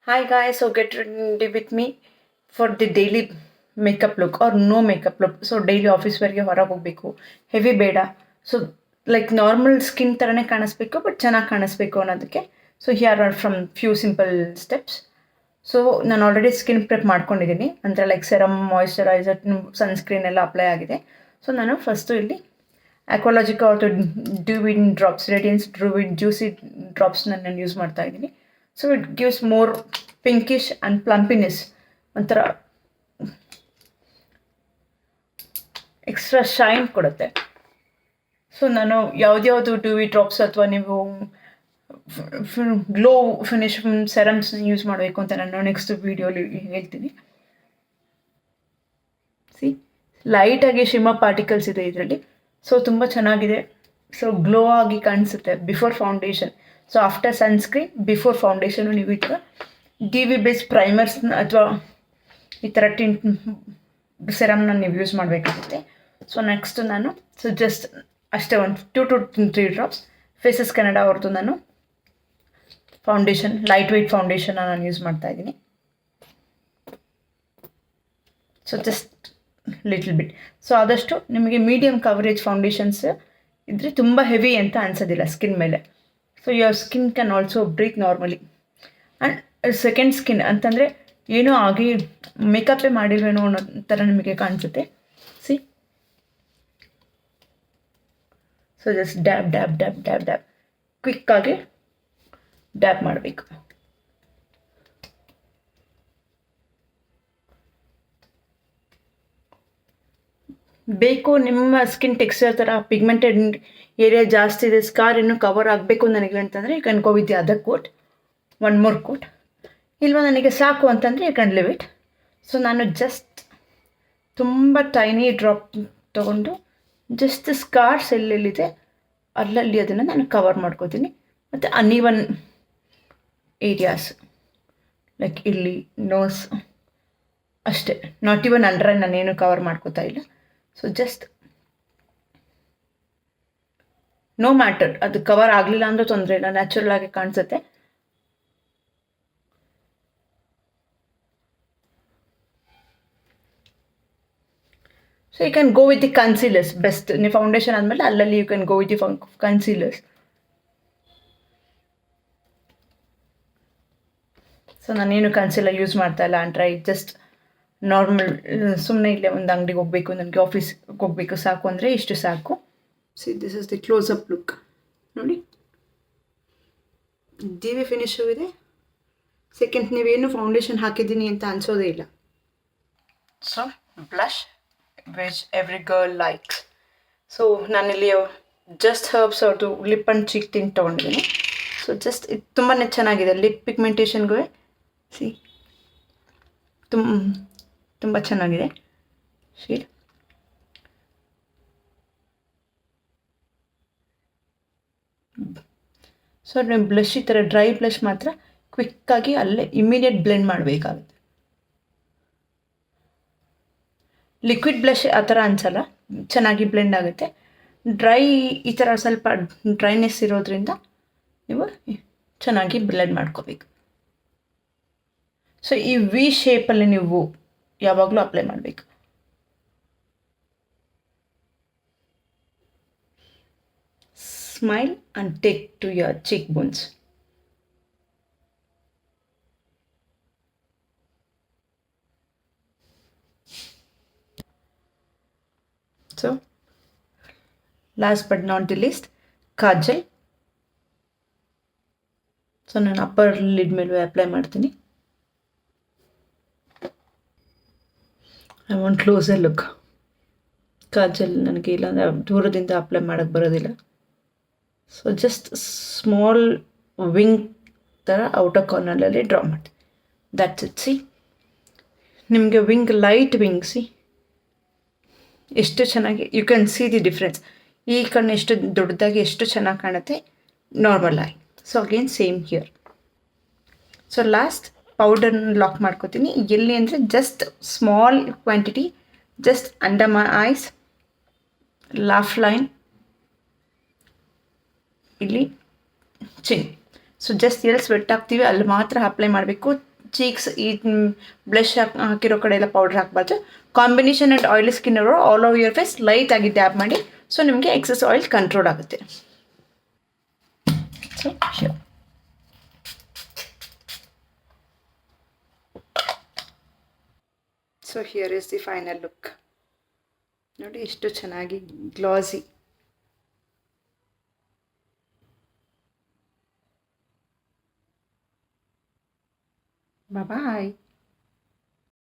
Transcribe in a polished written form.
Hi guys, so get ready with me for the daily makeup look or no makeup look. So daily office wearಗೆ ಹೊರಗೆ ಹೋಗಬೇಕು, heavy ಬೇಡ. So like normal skin ಥರನೇ ಕಾಣಿಸ್ಬೇಕು but ಚೆನ್ನಾಗಿ ಕಾಣಿಸ್ಬೇಕು ಅನ್ನೋದಕ್ಕೆ. So here are from few simple steps. So ನಾನು already skin prep ಮಾಡ್ಕೊಂಡಿದ್ದೀನಿ, ಅಂದರೆ ಲೈಕ್ ಸೆರಮ್, ಮಾಯಿಶ್ಚರೈಸರ್, ಸನ್ಸ್ಕ್ರೀನ್ ಎಲ್ಲ ಅಪ್ಲೈ ಆಗಿದೆ. ಸೊ ನಾನು ಫಸ್ಟು ಇಲ್ಲಿ ಅಕ್ವಾಲಾಜಿಕಾ ಅಥವಾ dewy drops, radiance dewy juicy ಡ್ರಾಪ್ಸ್ನ ನಾನು ಯೂಸ್ ಮಾಡ್ತಾ ಇದ್ದೀನಿ. So it gives more pinkish and plumpiness, ಒಂಥರ ಎಕ್ಸ್ಟ್ರಾ ಶೈನ್ ಕೊಡುತ್ತೆ. ಸೊ ನಾನು ಯಾವ್ದ್ಯಾವುದು ಡ್ಯೂವಿ ಡ್ರಾಪ್ಸ್ ಅಥವಾ ನೀವು ಗ್ಲೋ ಫಿನಿಶ್ ಸೆರಮ್ಸ್ ಯೂಸ್ ಮಾಡಬೇಕು ಅಂತ ನಾನು ನೆಕ್ಸ್ಟ್ ವೀಡಿಯೋಲಿ ಹೇಳ್ತೀನಿ. ಸಿ, ಲೈಟಾಗಿ ಶಿಮ್ಮರ್ ಪಾರ್ಟಿಕಲ್ಸ್ ಇದೆ ಇದರಲ್ಲಿ. ಸೊ ತುಂಬ ಚೆನ್ನಾಗಿದೆ. ಸೊ ಗ್ಲೋ ಆಗಿ ಕಾಣಿಸುತ್ತೆ before foundation. So after sunscreen, before foundation ನೀವು ಈ ಥರ ಡಿ ವಿ ಬೇಸ್ ಪ್ರೈಮರ್ಸ್ ಅಥವಾ ಈ ಥರ ಸೆರಮ್ನ ನೀವು ಯೂಸ್ ಮಾಡಬೇಕಾಗುತ್ತೆ. ಸೊ ನೆಕ್ಸ್ಟ್ ನಾನು ಜಸ್ಟ್ ಅಷ್ಟೇ ಒಂದು 2 to 3 ಡ್ರಾಪ್ಸ್ ಫೇಸಸ್ ಕೆನಡಾ ಅವ್ರದ್ದು ನಾನು ಫೌಂಡೇಶನ್, ಲೈಟ್ ವೆಯ್ಟ್ ಫೌಂಡೇಶನ್ನ ನಾನು ಯೂಸ್ ಮಾಡ್ತಾ ಇದ್ದೀನಿ. So just little bit. So ಆದಷ್ಟು ನಿಮಗೆ ಮೀಡಿಯಮ್ ಕವರೇಜ್ ಫೌಂಡೇಶನ್ಸ್ ಇದ್ದರೆ ತುಂಬ ಹೆವಿ ಅಂತ ಅನ್ಸೋದಿಲ್ಲ ಸ್ಕಿನ್ ಮೇಲೆ. So your skin can also breathe normally. And second skin ಅಂತಂದರೆ ಏನೋ ಆಗಿ ಮೇಕಪ್ಪೇ ಮಾಡಿಲ್ವೇನೋ ಅನ್ನೋ ಥರ ನಿಮಗೆ ಕಾಣಿಸುತ್ತೆ. See, so just dab dab dab dab dab ಕ್ವಿಕ್ಕಾಗಿ ಡ್ಯಾಬ್ ಮಾಡಬೇಕು. ಬೇಕು ನಿಮ್ಮ ಸ್ಕಿನ್ ಟೆಕ್ಸ್ಚರ್ ಥರ ಪಿಗ್ಮೆಂಟೆಡ್ ಏರಿಯಾ ಜಾಸ್ತಿ ಇದೆ, ಸ್ಕಾರ್ ಇನ್ನೂ ಕವರ್ ಆಗಬೇಕು ನನಗೆ ಅಂತಂದರೆ you can go with the other coat, 1 more coat. ಇಲ್ವ ನನಗೆ ಸಾಕು ಅಂತಂದರೆ you can leave it. So ನಾನು ಜಸ್ಟ್ ತುಂಬ ಟೈನಿ ಡ್ರಾಪ್ ತೊಗೊಂಡು ಜಸ್ಟ್ ಸ್ಕಾರ್ಸ್ ಎಲ್ಲೆಲ್ಲಿದೆ ಅಲ್ಲಲ್ಲಿ ಅದನ್ನು ನಾನು ಕವರ್ ಮಾಡ್ಕೋತೀನಿ. ಮತ್ತು ಅನ್ಈವನ್ ಏರಿಯಾಸ್ ಲೈಕ್ ಇಲ್ಲಿ ನೋಸ್ ಅಷ್ಟೇ, ನಾಟ್ ಇವನ್ ಅಂಡರ್ ನಾನೇನು ಕವರ್ ಮಾಡ್ಕೋತಾ ಇಲ್ಲ. ಸೊ ಜಸ್ಟ್ ನೋ ಮ್ಯಾಟರ್, ಅದು ಕವರ್ ಆಗಲಿಲ್ಲ ಅಂದರೂ ತೊಂದರೆ ಇಲ್ಲ, ನ್ಯಾಚುರಲ್ ಆಗಿ ಕಾಣಿಸುತ್ತೆ. So you can go with the concealers best. ನೀವು ಫೌಂಡೇಶನ್ ಆದಮೇಲೆ ಅಲ್ಲಲ್ಲಿ you can go with the concealers. So ನಾನೇನು ಕನ್ಸೀಲರ್ ಯೂಸ್ ಮಾಡ್ತಾ ಇಲ್ಲ, ಆ್ಯಂಡ್ ಟ್ರೈ ಜಸ್ಟ್ ನಾರ್ಮಲ್, ಸುಮ್ಮನೆ ಇಲ್ಲೇ ಒಂದು ಅಂಗಡಿಗೆ ಹೋಗಬೇಕು, ನನಗೆ ಆಫೀಸ್ಗೆ ಹೋಗಬೇಕು ಸಾಕು ಅಂದರೆ ಇಷ್ಟು ಸಾಕು. C, this is the close-up look. ನೋಡಿ, ಡಿ ವಿ ಫಿನಿಶು ಇದೆ. ಸೆಕೆಂಡ್, ನೀವೇನು ಫೌಂಡೇಶನ್ ಹಾಕಿದ್ದೀನಿ ಅಂತ ಅನಿಸೋದೇ ಇಲ್ಲ. So blush which every girl likes. So ನಾನಿಲ್ಲಿ ಜಸ್ಟ್ ಹರ್ಬ್ಸ್ ಅವ್ರದ್ದು ಲಿಪ್ ಆ್ಯಂಡ್ ಚೀಕ್ ಟಿಂಟ್ ತೊಗೊಂಡಿದ್ದೀನಿ. ಸೊ ಜಸ್ಟ್ ಇದು ತುಂಬಾ ಚೆನ್ನಾಗಿದೆ ಲಿಪ್ ಪಿಗ್ಮೆಂಟೇಷನ್ಗೂ. ಸಿ, ತುಂಬ ಚೆನ್ನಾಗಿದೆ ಶೇಡ್. ಸೊ ನೀವು ಬ್ಲಷ್ ಈ ಥರ ಡ್ರೈ ಬ್ಲಷ್ ಮಾತ್ರ ಕ್ವಿಕ್ಕಾಗಿ ಅಲ್ಲೇ ಇಮಿಡಿಯೇಟ್ ಬ್ಲೆಂಡ್ ಮಾಡಬೇಕಾಗುತ್ತೆ. ಲಿಕ್ವಿಡ್ ಬ್ಲಷ್ ಆ ಥರ ಅನಿಸಲ್ಲ, ಚೆನ್ನಾಗಿ ಬ್ಲೆಂಡ್ ಆಗುತ್ತೆ. ಡ್ರೈ ಈ ಥರ ಸ್ವಲ್ಪ ಡ್ರೈನೆಸ್ ಇರೋದ್ರಿಂದ ನೀವು ಚೆನ್ನಾಗಿ ಬ್ಲೆಂಡ್ ಮಾಡ್ಕೋಬೇಕು. ಸೊ ಈ ವಿ ಶೇಪಲ್ಲಿ ನೀವು ಯಾವಾಗಲೂ ಅಪ್ಲೈ ಮಾಡಬೇಕು. Smile and take to your cheek bones. So last but not the least, kajal. So ನಾನು ಅಪ್ಪರ್ ಲಿಡ್ ಮೇಲೂ ಅಪ್ಲೈ ಮಾಡ್ತೀನಿ. I want closer look. Kajal ನನಗೆ ಇಲ್ಲಾಂದರೆ ದೂರದಿಂದ ಅಪ್ಲೈ ಮಾಡೋಕ್ಕೆ ಬರೋದಿಲ್ಲ. ಸೊ ಜಸ್ಟ್ ಸ್ಮಾಲ್ ವಿಂಗ್ ಥರ ಔಟರ್ ಕಾರ್ನರಲ್ಲಿ ಡ್ರಾ ಮಾಡಿ, ದಟ್ಸ್ ಇಟ್. ಸಿ, ನಿಮಗೆ ವಿಂಗ್, ಲೈಟ್ ವಿಂಗ್, ಸಿ ಎಷ್ಟು ಚೆನ್ನಾಗಿ you can see the difference. ಈ ಕಣ್ಣು ಎಷ್ಟು ದೊಡ್ಡದಾಗಿ ಎಷ್ಟು ಚೆನ್ನಾಗಿ ಕಾಣುತ್ತೆ ನಾರ್ಮಲ್ ಆಗಿ. So again same here. So last ಪೌಡರ್ನ ಲಾಕ್ ಮಾಡ್ಕೋತೀನಿ. ಎಲ್ಲಿ ಅಂದರೆ just small quantity, just under my eyes, laugh line, ಇಲ್ಲಿ ಚಿನ್. ಸೊ ಜಸ್ಟ್ ಎಲ್ಲಿ ಸ್ವೆಟ್ ಆಗ್ತೀವಿ ಅಲ್ಲಿ ಮಾತ್ರ ಅಪ್ಲೈ ಮಾಡಬೇಕು. ಚೀಕ್ಸ್ ಈ ಬ್ಲಷ್ ಹಾಕಿರೋ ಕಡೆ ಎಲ್ಲ ಪೌಡ್ರ್ ಹಾಕಬಾರ್ದು. ಕಾಂಬಿನೇಷನ್ ಆ್ಯಂಡ್ ಆಯಿಲಿ ಸ್ಕಿನ್ ಇರೋ ಆಲ್ ಓವರ್ ಯುವರ್ ಫೇಸ್ ಲೈಟಾಗಿ ಟ್ಯಾಪ್ ಮಾಡಿ. ಸೊ ನಿಮಗೆ ಎಕ್ಸಸ್ ಆಯಿಲ್ ಕಂಟ್ರೋಲ್ ಆಗುತ್ತೆ. So sure. So here is the final look. ನೋಡಿ ಎಷ್ಟು ಚೆನ್ನಾಗಿ ಗ್ಲಾಸಿ. ಬಾಯ್.